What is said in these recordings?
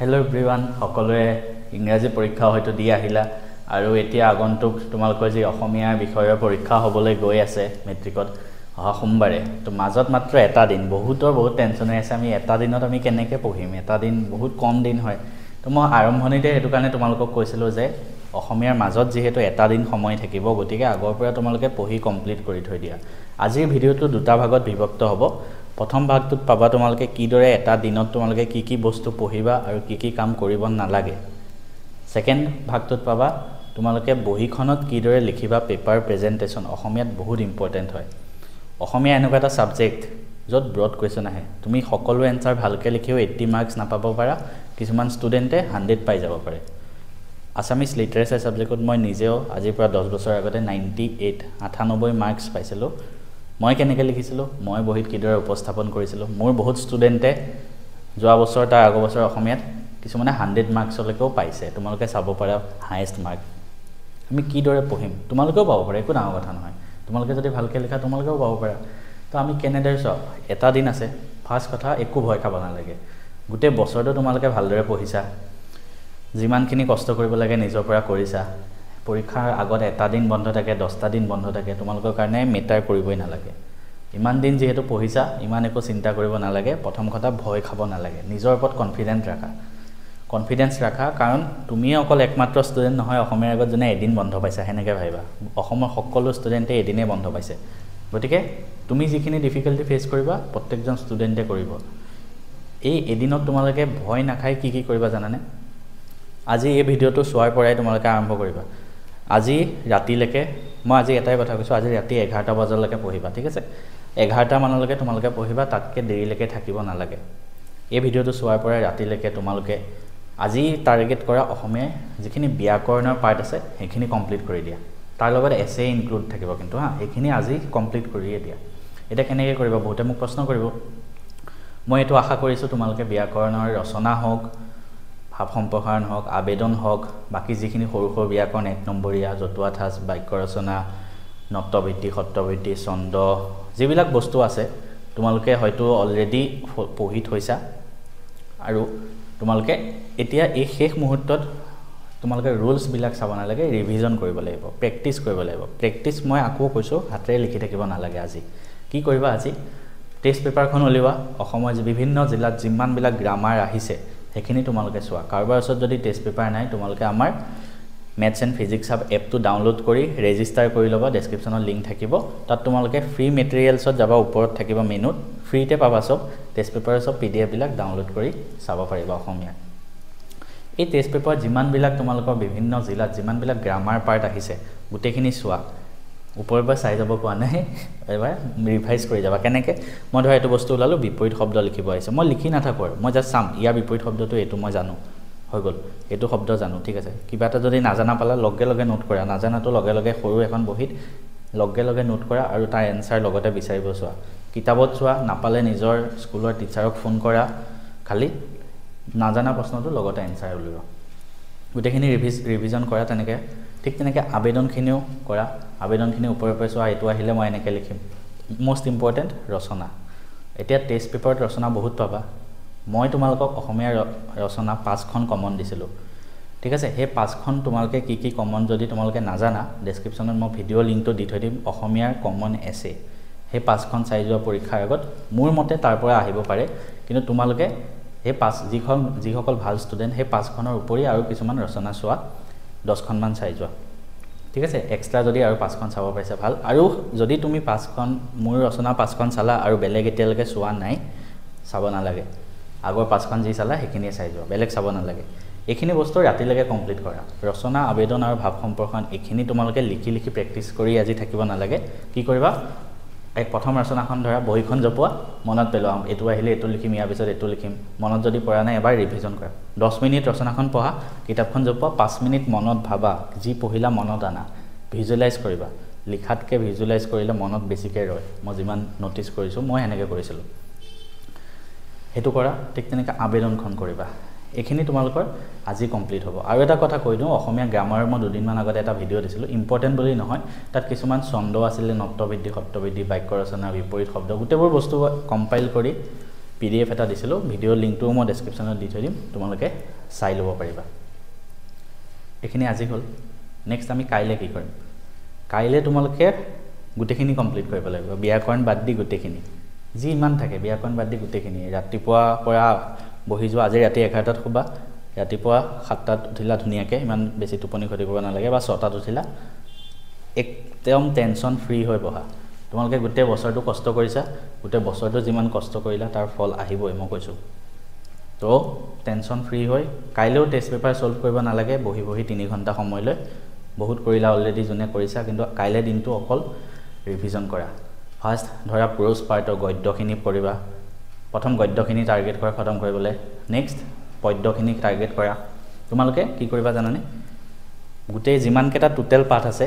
Hello' everyone সকলোৱে ইংৰাজী পৰীক্ষা হয়তো দি আহিলা আৰু এতিয়া আগন্তুক তোমালোকৰ যি অসমীয়া বিষয়ৰ পৰীক্ষা হ'বলৈ গৈ আছে মেট্ৰিকত অহা সোমবাৰে তো মাজত মাত্ৰ এটা দিন বহুত টেনচন হৈ আছে আমি এটা দিনত আমি কেনেকৈ পঢ়িম এটা দিন বহুত কম দিন হয় তো মই আৰম্ভণিতে সেইটো কাৰণে তোমালোকক কৈছিলোঁ যে অসমীয়াৰ মাজত যেহেতু এটা দিন সময় থাকিব গতিকে আগৰ পৰা তোমালোকে পঢ়ি কমপ্লিট কৰি থৈ দিয়া আজিৰ ভিডিঅ'টো দুটা ভাগত বিভক্ত হ'ব প্ৰথম ভাগটোত পাবা তোমালোকে কিদৰে এটা দিনত তোমালোকে কি বস্তু পঢ়িবা আৰু কি কাম কৰিব নালাগে সেকেন্ড ভাগটোত পাবা তোমালোকে বহিখনত কিদৰে লিখিবা পেপাৰ প্ৰেজেন্টেচন অসমীয়াত বহুত ইম্পৰ্টেন্ট হয় অসমীয়া এনেকুৱা এটা সাবজেক্ট য'ত ব্ৰড কোৱেশ্চন আহে তুমি সকলো এনসাৰ ভালকে লিখিও 80 মাৰ্কস নাপাব পাৰা কিছুমান ষ্টুডেন্টে 100 পাই যাব পাৰে আসামিজ লিটাৰেচাৰ সাবজেক্টত মই নিজেও আজিৰ পৰা 10 বছৰ আগতে 98 মাৰ্কস পাইছিলো মই কেনেকৈ লিখিছিলো মই বহিত কিদৰে উপস্থাপন কৰিছিলো মোৰ বহুত ষ্টুডেন্টে যোৱা বছৰ তাৰ আগৰ বছৰ অসমীয়াত কিছুমানে 100 মাৰ্কসলৈকেও পাইছে তোমালোকে চাব পাৰা হাইয়েষ্ট মাৰ্ক আমি কিদৰে পঢ়িম তোমালোকেও পাব পাৰে একো ডাঙৰ কথা নহয় তোমালোকে যদি ভালকৈ লিখা তোমালোকেও পাব পাৰা তো আমি কেনেদৰে চাও এটা দিন আছে ফাৰ্স্ট কথা একো ভয় খাব নালাগে গোটেই বছৰটো তোমালোকে ভালদৰে পঢ়িছা যিমানখিনি কষ্ট কৰিব লাগে নিজৰ পৰা কৰিছা পৰীক্ষাৰ আগত এটা দিন বন্ধ থাকে 10টা দিন বন্ধ থাকে তোমালোকৰ কাৰণে মেটাৰ কৰিবই নালাগে ইমান দিন যেহেতু পঢ়িছা ইমান একো চিন্তা কৰিব নালাগে প্ৰথম কথা ভয় খাব নালাগে নিজৰ ওপৰত কনফিডেন্স ৰাখা কাৰণ তুমি অকল একমাত্ৰ ষ্টুডেন্ট নহয় অসমীয়াৰ আগত জনে এদিন বন্ধ পাইছা হেনেকে ভাইবা অসমৰ সকলো ষ্টুডেন্টে এদিনে বন্ধ পাইছে গতিকে তুমি যিখিনি ডিফিকাল্টি ফেস কৰিবা প্ৰত্যেকজন ষ্টুডেন্টে কৰিব এই এদিনত তোমালোকে ভয় নাখাই কি কৰিবা জানানে আজি এই ভিডিঅটো চোৱাৰ পৰাই তোমালোকে আৰম্ভ কৰিবা আজি ৰাতিলৈকে মই আজি এটাই কথা কৈছো আজি ৰাতি 11টা বজালৈকে পঢ়িবা ঠিক আছে 11টা মানলৈকে তোমালোকে পঢ়িবা তাতকে দেৰিলৈকে থাকিব নালাগে এই ভিডিঅটো চোৱাৰ পৰাই ৰাতিলৈকে তোমালোকে আজি টাৰ্গেট কৰা অসমীয়া যিখিনি ব্যাকৰণৰ পাৰ্ট আছে সেইখিনি কমপ্লিট কৰি দিয়া তাৰ লগত এছে ইনক্লুড থাকিব কিন্তু এইখিনি আজি কমপ্লিট কৰিয়ে দিয়া এটা কেনেকৈ কৰিবা বহুতে মোক প্ৰশ্ন কৰিব মই এটো আশা কৰিছো তোমালোকে ব্যাকৰণৰ ৰচনা হওক ভাব সম্প্ৰসাৰণ হওক আবেদন হওক বাকি যিখিনি সৰু ব্যাকৰণ 1 নম্বৰীয়া জতুৱা ঠাঁচ বাক্য ৰচনা নক্তবৃত্তি সত্ৰবৃত্তি ছন্দ যিবিলাক বস্তু আছে তোমালোকে হয়তো অলৰেডি পঢ়ি থৈছা আৰু তোমালোকে এতিয়া এই শেষ মুহূৰ্তত তোমালোকে ৰুলছ বিলাক চাব নালাগে ৰিভিজন কৰিব লাগিব প্ৰেক্টিস কৰিব লাগিব প্ৰেক্টিস মই আকৌ কৈছো হাতেৰে লিখি থাকিব নালাগে আজি কি কৰিবা আজি টেষ্ট পেপাৰখন উলিওৱা অসমৰ বিভিন্ন জিলাত যিমান বিলাক গ্ৰামাৰ আহিছে সেইখিনি তোমালোকে চোৱা কাৰোবাৰ ওচৰত যদি টেষ্ট পেপাৰ নাই তোমালোকে আমাৰ মেথছ এণ্ড ফিজিক্স হাব এপটো ডাউনলোড কৰি ৰেজিষ্টাৰ কৰি ল'বা ডেসক্ৰিপচনত লিংক থাকিব তাত তোমালোকে ফ্ৰী মেটেৰিয়েলছত যাবা ওপৰত থাকিব মেনুত ফ্ৰীতে পাবা সব টেষ্ট পেপাৰ সব পিডিএফ বিলাক ডাউনলোড কৰি চাব পাৰিবা অসমীয়া এই টেষ্ট পেপাৰ যিমান বিলাক তোমালোকৰ বিভিন্ন জিলাত যিমান বিলাক গ্ৰামাৰ পাৰ্ট আহিছে গোটেইখিনি চোৱা ওপৰৰ পৰা চাই যাব কোৱা নাই এবাৰ ৰিভাইজ কৰি যাবা কেনেকৈ মই ধৰা এইটো বস্তু ওলালো বিপৰীত শব্দ লিখিব আহিছে মই লিখি নাথাকো মই জাস্ট চাম ইয়াৰ বিপৰীত শব্দটো এইটো মই জানো হৈ গল এইটো শব্দ জানো ঠিক আছে কিবা এটা যদি নাজানা পালা লগে নোট কৰা নাজানাটো লগে সৰু এখন বহিত লগে নোট কৰা আৰু তাৰ এনসাৰ লগতে বিচাৰিব চোৱা কিতাপত চোৱা নাপালে নিজৰ স্কুলৰ টিচাৰক ফোন কৰা খালি নাজানা প্ৰশ্নটো লগতে এনসাৰ উলিওৱা গোটেইখিনি ৰিভিজন কৰা তেনেকৈ ঠিক তেনেকৈ আবেদনখিনিও কৰা আবেদনখিনি ওপৰৰ পৰা চোৱা এইটো আহিলে মই এনেকৈ লিখিম মোষ্ট ইম্পৰ্টেন্ট ৰচনা এতিয়া টেষ্ট পেপাৰত ৰচনা বহুত পাবা মই তোমালোকক অসমীয়া ৰচনা 5খন কমন দিছিলো ঠিক আছে সেই 5খন তোমালোকে কি কমন যদি তোমালোকে নাজানা ডেসক্ৰিপচনত মই ভিডিও লিংকটো দি থৈ দিম অসমীয়াৰ কমন এছে সেই 5খন চাই যোৱা পৰীক্ষাৰ আগত মোৰ মতে তাৰ পৰা আহিব পাৰে কিন্তু তোমালোকে এই 5 যিসকল ভাল ষ্টুডেন্ট সেই 5খনৰ উপৰি আৰু কিছুমান ৰচনা চোৱা 10খন মান চাই যোৱা ঠিক আছে এক্সট্ৰা যদি আৰু 5খন চাব পাইছা ভাল আৰু যদি তুমি 5খন মোৰ ৰচনা 5খন চালা আৰু বেলেগ এতিয়ালৈকে চোৱা নাই চাব নালাগে আগৰ 5খন যি চালা সেইখিনিয়ে চাই যোৱা বেলেগ চাব নালাগে এইখিনি বস্তু ৰাতিলৈকে কমপ্লিট কৰা ৰচনা আবেদন আৰু ভাব সম্প্ৰসাৰণ এইখিনি তোমালোকে লিখি প্ৰেক্টিস কৰি আজি থাকিব নালাগে কি কৰিবা এক প্ৰথম ৰচনাখন ধৰা বহিখন জপোৱা মনত পেলোৱা এটো আহিলে এটো লিখিম ইয়াৰ পিছত এটো লিখিম মনত যদি পৰা নাই এবাৰ ৰিভিজন কৰা 10 মিনিট ৰচনাখন পঢ়া কিতাপখন জপোৱা 5 মিনিট মনত ভাবা যি পঢ়িলা মনত আনা ভিজুৱেলাইজ কৰিবা লিখাতকে ভিজুৱেলাইজ কৰিলে মনত বেছিকৈ ৰয় মই যিমান নটিস কৰিছো মই এনেকৈ কৰিছিলো হেতু কৰা ঠিক তেনেকৈ আবেদনখন কৰিবা এখিনি তোমালোকৰ আজি কমপ্লিট হ'ব আৰু এটা কথা কৈ দিও অসমীয়া গ্ৰামাৰৰ মই দুদিন মান আগতে এটা ভিডিও দিছিলো ইম্পৰ্টেন্ট বুলি নহয় তাত কিছুমান ছন্দ আছিল নক্তবৃত্তি সত্ৰবৃত্তি বাক্য ৰচনা বিপৰীত শব্দ গোটেইবোৰ বস্তু কম্পাইল কৰি PDF এটা দিছিলোঁ ভিডিঅ' লিংকটো মই ডেছক্ৰিপশ্যনত দি থৈ দিম তোমালোকে চাই ল'ব পাৰিবা এইখিনি আজি হ'ল নেক্সট আমি কাইলৈ কি কৰিম কাইলৈ তোমালোকে গোটেইখিনি কমপ্লিট কৰিব লাগিব ব্যাকৰণ বাদ দি গোটেইখিনি যি ইমান থাকে ব্যাকৰণ বাদ দি গোটেইখিনি ৰাতিপুৱা পৰা বহি যোৱা আজি ৰাতি 11টাত শুবা ৰাতিপুৱা 7টাত উঠিলা ধুনীয়াকৈ ইমান বেছি টোপনি ক্ষতি কৰিব নালাগে বা 6টাত উঠিলা একদম টেনশ্যন ফ্ৰী হৈ বহা তোমালোকে গোটেই বছৰটো কষ্ট কৰিছা গোটেই বছৰটো যিমান কষ্ট কৰিলা তাৰ ফল আহিবই মই কৈছোঁ তো টেনশ্যন ফ্ৰী হৈ কাইলৈও টেষ্ট পেপাৰ সলভ কৰিব নালাগে বহি বহি 3 ঘণ্টা সময় লৈ বহুত কৰিলা অলৰেডি যোনে কৰিছা কিন্তু কাইলৈ দিনটো অকল ৰিভিজন কৰা ফাৰ্ষ্ট ধৰা প্ৰোজ পাৰ্টৰ গদ্যখিনি পঢ়িবা প্ৰথম গদ্যখিনি টাৰ্গেট কৰা খতম কৰিবলৈ নেক্সট পদ্যখিনি টাৰ্গেট কৰা তোমালোকে কি কৰিবা জানানে গোটেই যিমানকেইটা টোটেল পাঠ আছে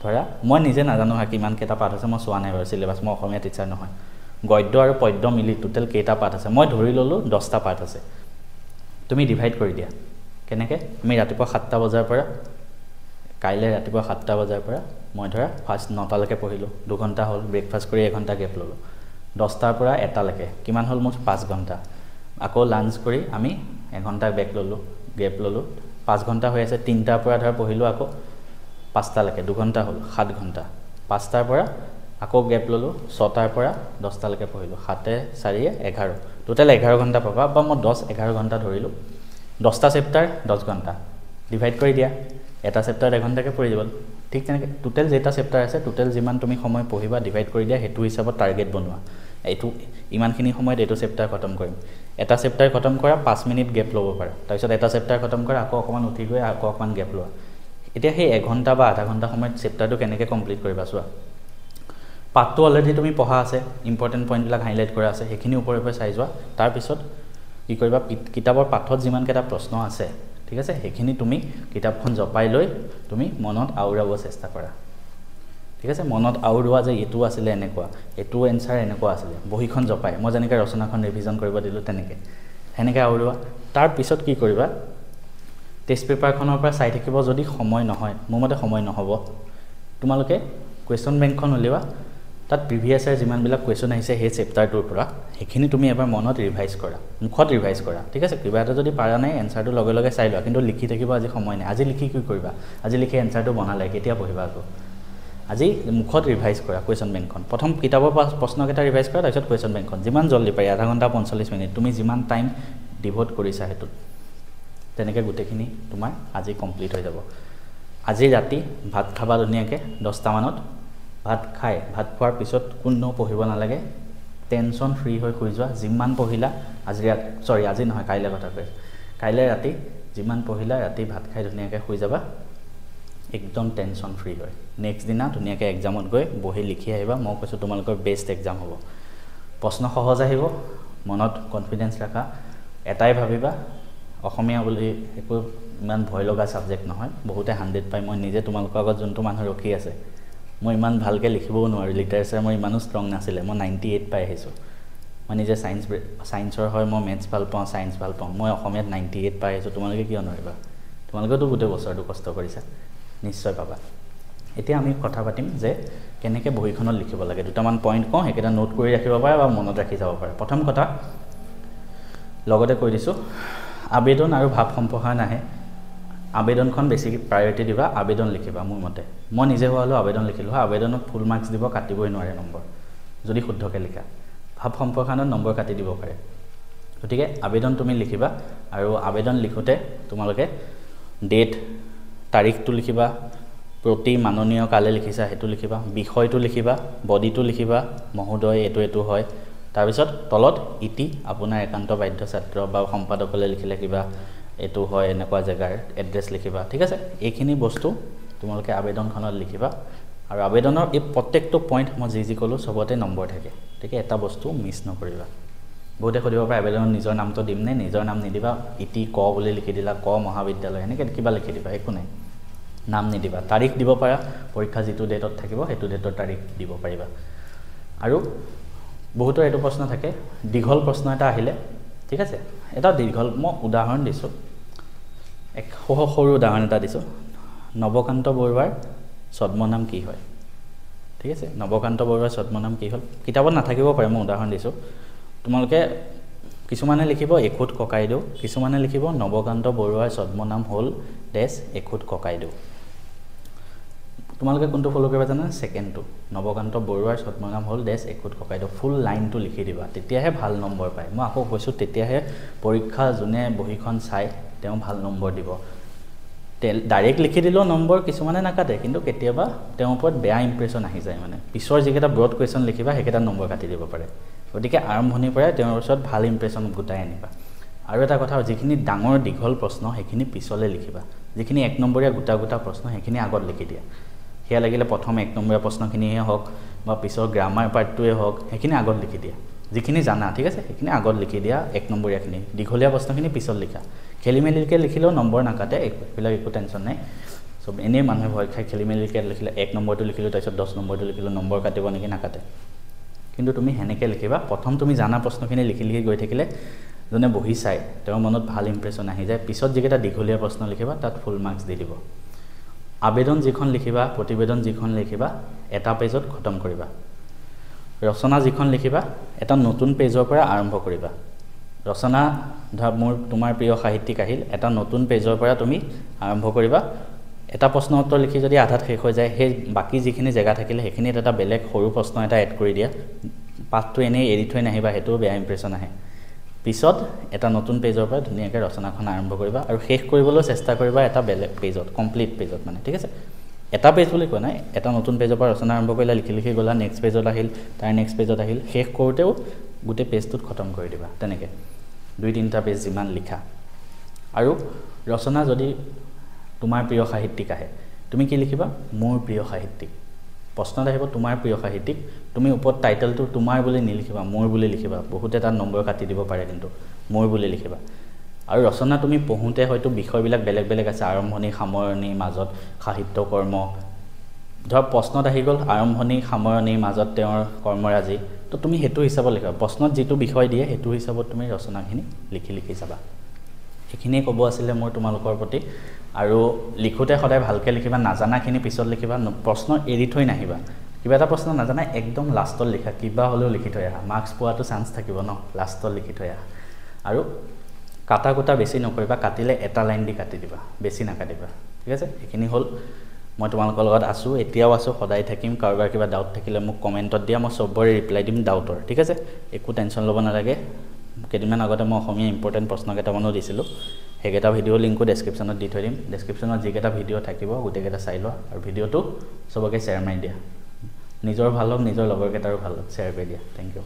ধৰা মই নিজে নাজানো কিমান কেইটা পাঠ আছে মই চোৱা নাই বাৰু সিলেবাছ মই অসমীয়া টিচাৰ নহয় গদ্য আৰু পদ্য মিলি টোটেল কেইটা পাঠ আছে মই ধৰি ল'লোঁ 10টা পাঠ আছে তুমি ডিভাইড কৰি দিয়া কেনেকৈ আমি ৰাতিপুৱা 7টা বজাৰ পৰা কাইলৈ ৰাতিপুৱা 7টা বজাৰ পৰা মই ধৰা ফাৰ্ষ্ট 9টালৈকে পঢ়িলোঁ 2 ঘণ্টা হ'ল ব্ৰেকফাষ্ট কৰি 1 ঘণ্টা গেপ ল'লোঁ 10টাৰ পৰা 1টালৈকে কিমান হ'ল মোৰ 5 ঘণ্টা আকৌ লাঞ্চ কৰি আমি 1 ঘণ্টা গেপ ল'লোঁ 5 ঘণ্টা হৈ আছে 3টাৰ পৰা ধৰা পঢ়িলোঁ আকৌ 5টালৈকে 2 ঘণ্টা হ'ল 7 ঘণ্টা 5টাৰ পৰা আকৌ গেপ ল'লোঁ 6টাৰ পৰা 10টালৈকে পঢ়িলোঁ 7 4 11 টোটেল 11 ঘণ্টা পাবা বা মই 10-11 ঘণ্টা ধৰিলোঁ 10টা চেপ্টাৰ 10 ঘণ্টা ডিভাইড কৰি দিয়া এটা চেপ্টাৰ 1 ঘণ্টাকৈ পঢ়ি যাব ঠিক তেনেকৈ টোটেল যেটা চেপ্টাৰ আছে টোটেল যিমান তুমি সময় পঢ়িবা ডিভাইড কৰি দিয়া সেইটো হিচাপত টাৰ্গেট বনোৱা এইটো ইমানখিনি সময়ত এইটো চেপ্টাৰ খতম কৰিম এটা চেপ্টাৰ খতম কৰা 5 মিনিট গেপ ল'ব পাৰা তাৰপিছত এটা চেপ্টাৰ খতম কৰা আকৌ অকণমান উঠি গৈ আকৌ অকণমান গেপ লোৱা এতিয়া সেই 1 ঘণ্টা বা আধা ঘণ্টা সময়ত চেপ্টাৰটো কেনেকৈ কমপ্লিট কৰিবা চোৱা পাঠটো অলৰেডি তুমি পঢ়া আছে ইম্পৰ্টেণ্ট পইণ্টবিলাক হাইলাইট কৰা আছে সেইখিনি ওপৰে ওপৰে চাই যোৱা তাৰপিছত কি কৰিবা কিতাপৰ পাঠত যিমানকেইটা প্ৰশ্ন আছে ঠিক আছে সেইখিনি তুমি কিতাপখন জপাই লৈ তুমি মনত আউৰাব চেষ্টা কৰা ঠিক আছে মনত আউৰোৱা যে এইটো আছিলে এনেকুৱা এইটো এনসাৰ এনেকুৱা আছিলে বহিখন জপাই মই যেনেকৈ ৰচনাখন ৰিভিজন কৰিব দিলোঁ তেনেকৈ সেনেকৈ আউৰোৱা তাৰপিছত কি কৰিবা টেষ্ট পেপাৰখনৰ পৰা চাই থাকিব যদি সময় নহয় মোৰ মতে সময় নহ'ব তোমালোকে কুৱেশ্যন বেংকখন উলিওৱা তাত প্ৰিভিয়াছ ইয়াৰ যিমানবিলাক কুৱেশ্যন আহিছে সেই চেপ্টাৰটোৰ পৰা সেইখিনি তুমি এবাৰ মনত ৰিভাইজ কৰা মুখত ৰিভাইজ কৰা ঠিক আছে কিবা এটা যদি পাৰা নাই এনসাৰটো লগে লগে চাই লোৱা কিন্তু লিখি থাকিব আজি সময় নাই আজি লিখি কি কৰিবা আজি লিখি এনসাৰটো বনালে কেতিয়া পঢ়িবা আকৌ আজি মুখত ৰিভাইজ কৰা কুৱেশ্যন বেংকখন প্ৰথম কিতাপৰ প্ৰশ্নকেইটা ৰিভাইজ কৰা তাৰপিছত কুৱেশ্যন বেংকখন যিমান জল্দি পাৰি আধা ঘণ্টা 45 মিনিট তুমি যিমান টাইম ডিভোট কৰিছা সেইটোত তেনেকৈ গোটেইখিনি তোমাৰ আজি কমপ্লিট হৈ যাব আজি ৰাতি ভাত খাবা ধুনীয়াকৈ 10টা মানত ভাত খোৱাৰ পিছত কোনো পঢ়িব নালাগে টেনশ্যন ফ্ৰী হৈ শুই যোৱা যিমান পঢ়িলা আজি নহয় কাইলৈ কথা কৈছোঁ কাইলৈ ৰাতি যিমান পঢ়িলা ৰাতি ভাত খাই ধুনীয়াকৈ শুই যাবা একদম টেনশ্যন ফ্ৰী হয় নেক্সট দিনা ধুনীয়াকৈ এক্সামত গৈ বহি লিখি আহিবা মই কৈছোঁ তোমালোকৰ বেষ্ট এক্সাম হ'ব প্ৰশ্ন সহজ আহিব মনত কনফিডেন্স ৰাখা এটাই ভাবিবা অসমীয়া বুলি একো ইমান ভয় লগা ছাবজেক্ট নহয় বহুতে 100 পায় মই নিজে তোমালোকৰ আগত যোনটো মানুহ ৰখি আছে মই ইমান ভালকৈ লিখিবও নোৱাৰোঁ লিটাৰেচাৰ মই ইমানো ষ্ট্ৰং নাছিলে মই 98 পাই আহিছোঁ মই নিজে ছায়েন্সৰ হয় মই মেথছ ভাল পাওঁ ছায়েন্স ভাল পাওঁ মই অসমীয়াত 98 পাই আহিছোঁ তোমালোকে কিয় নোৱাৰিবা তোমালোকেতো গোটেই বছৰটো কষ্ট কৰিছা নিশ্চয় পাবা এতিয়া আমি কথা পাতিম যে কেনেকৈ বহিখনত লিখিব লাগে দুটামান পইণ্ট কওঁ সেইকেইটা নোট কৰি ৰাখিব পাৰা বা মনত ৰাখি যাব পাৰা প্ৰথম কথা লগতে কৈ দিছোঁ আবেদন আৰু ভাৱ সম্প্ৰসাৰণ আহে আবেদনখন বেছি প্ৰায়ৰিটি দিবা আবেদন লিখিবা মোৰ মতে মই নিজে হোৱা হ'লেও আবেদন লিখিলোঁ আবেদনত ফুল মাৰ্কছ দিব কাটিবই নোৱাৰে নম্বৰ যদি শুদ্ধকৈ লিখা ভাৱ সম্প্ৰসাৰণত নম্বৰ কাটি দিব পাৰে গতিকে আবেদন তুমি লিখিবা আৰু আবেদন লিখোঁতে তোমালোকে ডেট তাৰিখটো লিখিবা প্ৰতি মাননীয় কালে লিখিছা সেইটো লিখিবা বিষয়টো লিখিবা বডিটো লিখিবা মহোদয় এইটো হয় তাৰপিছত তলত ইতি আপোনাৰ একান্ত বাধ্য ছাত্ৰ বা সম্পাদকলে লিখিলে কিবা এইটো হয় এনেকুৱা জেগাৰ এড্ৰেছ লিখিবা ঠিক আছে এইখিনি বস্তু তোমালোকে আবেদনখনত লিখিবা আৰু আবেদনৰ এই প্ৰত্যেকটো পইণ্ট মই যি ক'লোঁ চবতে নম্বৰ থাকে ঠিক আছে এটা বস্তু মিছ নকৰিবা বহুতে সুধিব পাৰে আবেদনত নিজৰ নামটো দিম নে নিজৰ নাম নিদিবা ইতি ক বুলি লিখি দিলা ক মহাবিদ্যালয় এনেকৈ কিবা লিখি দিবা একো নাই নাম নিদিবা তাৰিখ দিব পাৰা পৰীক্ষা যিটো ডেটত থাকিব সেইটো ডেটৰ তাৰিখ দিব পাৰিবা আৰু বহুতৰ এইটো প্ৰশ্ন থাকে দীঘল প্ৰশ্ন এটা আহিলে ঠিক আছে এটা দীঘল মই উদাহৰণ দিছোঁ এক সৰু উদাহৰণ এটা দিছোঁ নৱকান্ত বৰুৱাৰ ছদ্মনাম কি হয় ঠিক আছে নৱকান্ত বৰুৱাৰ ছদ্মনাম কি হ'ল কিতাপত নাথাকিব পাৰে মই উদাহৰণ দিছোঁ তোমালোকে কিছুমানে লিখিব এখুত ককাইদেউ, কিছুমানে লিখিব নৱকান্ত বৰুৱাৰ ছদ্মনাম হ'ল ডেছ এখুত ককাইদেউ। তোমালোকে কোনটো ফলো কৰিবা জানা? সেকেন্ডটো, নৱকান্ত বৰুৱাৰ ছদ্মনাম হ'ল ডেছ এখুত ককাইদেউ। ফুল লাইনটো লিখি দিবা, তেতিয়াহে ভাল নম্বৰ পায়। মই আকৌ কৈছোঁ, তেতিয়াহে পৰীক্ষা যোনে বহিখন চাই তেওঁ ভাল নম্বৰ দিব। ডাইৰেক্ট লিখি দিলেও নম্বৰ কিছুমানে নাকাটে, কিন্তু কেতিয়াবা তেওঁৰ ওপৰত বেয়া ইম্প্ৰেশ্যন আহি যায়। মানে পিছৰ যিকেইটা ব্ৰড কুৱেশ্যন লিখিবা সেইকেইটা নম্বৰ কাটি দিব পাৰে। গতিকে আৰম্ভণিৰ পৰাই তেওঁৰ ওচৰত ভাল ইম্প্ৰেশ্যন গোটাই আনিবা। আৰু এটা কথা, যিখিনি ডাঙৰ দীঘল প্ৰশ্ন সেইখিনি পিছলৈ লিখিবা। যিখিনি 1 নম্বৰীয়া গোটা গোটা প্ৰশ্ন সেইখিনি আগত লিখি দিয়া। সেয়া লাগিলে প্ৰথম 1 নম্বৰীয়া প্ৰশ্নখিনিয়ে হওক বা পিছৰ গ্ৰামাৰ পাৰ্টটোৱে হওক, সেইখিনি আগত লিখি দিয়া। যিখিনি জানা, ঠিক আছে, সেইখিনি আগত লিখি দিয়া। 1 নম্বৰীয়াখিনি, দীঘলীয়া প্ৰশ্নখিনি পিছত লিখা। খেলি মেলিকৈ লিখিলেও নম্বৰ নাকাটে, এইবিলাক একো টেনশ্যন নাই। চব এনেই মানুহে ভয় খাই খেলি মেলিকৈ লিখিলে 1 নম্বৰটো লিখিলোঁ, তাৰপিছত 10 নম্বৰটো লিখিলোঁ, নম্বৰ কাটিব নেকি? নাকাটে। কিন্তু তুমি সেনেকৈ লিখিবা। প্ৰথম তুমি জানা প্ৰশ্নখিনি লিখি লিখি গৈ থাকিলে যোনে বহি চাই তেওঁৰ মনত ভাল ইম্প্ৰেশ্যন আহি যায়। পিছত যিকেইটা দীঘলীয়া প্ৰশ্ন লিখিবা তাত ফুল মাৰ্কছ দি দিব। আবেদন যিখন লিখিবা, প্ৰতিবেদন যিখন লিখিবা, এটা পেজত খতম কৰিবা। ৰচনা যিখন লিখিবা, এটা নতুন পেজৰ পৰা আৰম্ভ কৰিবা। ৰচনা ধৰা তোমাৰ প্ৰিয় সাহিত্যিক আহিল, এটা নতুন পেজৰ পৰা তুমি আৰম্ভ কৰিবা। এটা প্ৰশ্ন উত্তৰ লিখি যদি আধাত শেষ হৈ যায়, সেই বাকী যিখিনি জেগা থাকিলে সেইখিনিত এটা বেলেগ সৰু প্ৰশ্ন এটা এড কৰি দিয়া। পাঠটো এনেই এৰি থৈ নাহিবা, সেইটোও বেয়া ইম্প্ৰেশ্যন আহে। পিছত এটা নতুন পেজৰ পৰা ধুনীয়াকৈ ৰচনাখন আৰম্ভ কৰিবা আৰু শেষ কৰিবলৈ চেষ্টা কৰিবা এটা বেলেগ পেজত, কমপ্লিট পেজত, মানে ঠিক আছে। এটা পেজ বুলি কোৱা নাই, এটা নতুন পেজৰ পৰা ৰচনা আৰম্ভ কৰিলা, লিখি লিখি গ'লা, নেক্সট পেজত আহিল, তাৰ নেক্সট পেজত আহিল, শেষ কৰোঁতেও গোটেই পেজটোত খতম কৰি দিবা। তেনেকৈ 2-3টা পেজ যিমান লিখা। আৰু ৰচনা যদি তোমাৰ প্ৰিয় সাহিত্যিক আহে, তুমি কি লিখিবা? মোৰ প্ৰিয় সাহিত্যিক। প্ৰশ্নত আহিব তোমাৰ প্ৰিয় সাহিত্যিক, তুমি ওপৰত টাইটেলটো তোমাৰ বুলি নিলিখিবা, মোৰ বুলি লিখিবা। বহুতে তাত নম্বৰ কাটি দিব পাৰে, কিন্তু মোৰ বুলি লিখিবা। আৰু ৰচনা তুমি পঢ়োঁতে হয়তো বিষয়বিলাক বেলেগ বেলেগ আছে, আৰম্ভণি, সামৰণি, মাজত সাহিত্য কৰ্ম। ধৰ প্ৰশ্নত আহি গ'ল আৰম্ভণি, সামৰণি, মাজত তেওঁৰ কৰ্মৰাজি, তো তুমি সেইটো হিচাপত লিখিবা। প্ৰশ্নত যিটো বিষয় দিয়ে সেইটো হিচাপত তুমি ৰচনাখিনি লিখি লিখি যাবা। সেইখিনিয়ে ক'ব আছিলে মোৰ তোমালোকৰ প্ৰতি। আৰু লিখোঁতে সদায় ভালকৈ লিখিবা, নাজানাখিনি পিছত লিখিবা, প্ৰশ্ন এৰি থৈ নাহিবা। কিবা এটা প্ৰশ্ন নাজানা একদম লাষ্টত লিখা, কিবা হ'লেও লিখি থৈ আহা। মাৰ্কছ পোৱাটো চান্স থাকিব ন, লাষ্টত লিখি থৈ আহা। আৰু কাটা কুটা বেছি নকৰিবা, কাটিলে এটা লাইন দি কাটি দিবা, বেছি নাকাটিবা, ঠিক আছে। এইখিনি হ'ল। মই তোমালোকৰ লগত আছোঁ, এতিয়াও আছোঁ, সদায় থাকিম। কাৰোবাৰ কিবা ডাউট থাকিলে মোক কমেণ্টত দিয়া, মই চবৰে ৰিপ্লাই দিম ডাউটৰ, ঠিক আছে। একো টেনশ্যন ল'ব নালাগে। কেইদিনমান আগতে মই অসমীয়া ইম্পৰ্টেণ্ট প্ৰশ্ন কেইটামানো দিছিলোঁ, সেইকেইটা ভিডিঅ' লিংকো ডেছক্ৰিপশ্যনত দি থৈ দিম। ডেছক্ৰিপশ্যনত যিকেইটা ভিডিঅ' থাকিব গোটেইকেইটা চাই লোৱা, আৰু ভিডিঅ'টো চবকে শ্বেয়াৰ মাৰি দিয়া। নিজৰ ভাল হওক, নিজৰ লগৰকেইটাৰো ভাল হওক, শ্বেয়াৰ কৰি দিয়া। Thank U.